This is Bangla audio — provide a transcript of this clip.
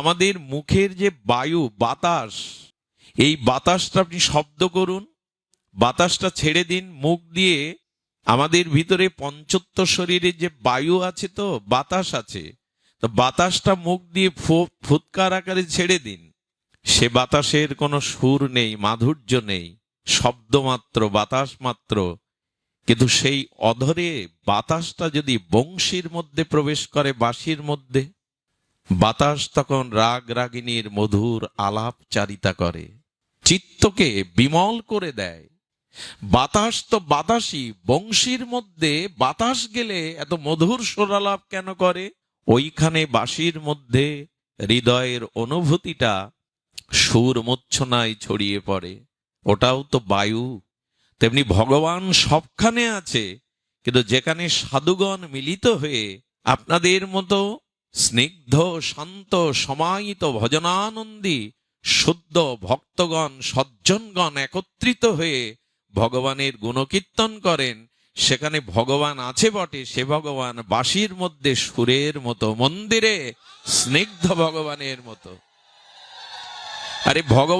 আমাদের মুখের যে বায়ু, বাতাস, এই বাতাসটা আপনি শব্দ করুন, বাতাসটা ছেড়ে দিন মুখ দিয়ে। আমাদের ভিতরে পঞ্চত্ব শরীরে যে বায়ু আছে, তো বাতাস আছে, তো বাতাসটা মুখ দিয়ে ফুৎকার আকারে ছেড়ে দিন। সে বাতাসের কোনো সুর নেই, মাধুর্য নেই, শব্দ মাত্র, বাতাস মাত্র। কিন্তু সেই অধরে বাতাসটা যদি বংশীর মধ্যে প্রবেশ করে, বাঁশির মধ্যে, বাতাস তখন রাগ রাগিনীর মধুর আলাপচারিতা করে, চিত্তকে বিমল করে দেয়। বাতাস তো বাতাসই, বংশীর মধ্যে বাতাস গেলে এত মধুর সুরালাপ কেন করে? ওইখানে বাঁশির মধ্যে হৃদয়ের অনুভূতিটা সুর মূর্ছনায় ছড়িয়ে পড়ে। ওটাও তো বায়ু। তেমনি ভগবান সবখানে আছে, কিন্তু যেখানে সাধুগণ মিলিত হয়ে আপনাদের মতো স্নিগ্ধ, শান্ত, সমাহিত, ভজনানন্দী শুদ্ধ ভক্তগণ, সজ্জনগণ একত্রিত হয়ে ভগবানের গুণকীর্তন করেন, সেখানে ভগবান আছে বটে, সে ভগবান বাঁশির মধ্যে সুরের মতো, মন্দিরে স্নিগ্ধ ভগবানের মতো। আরে ভগবান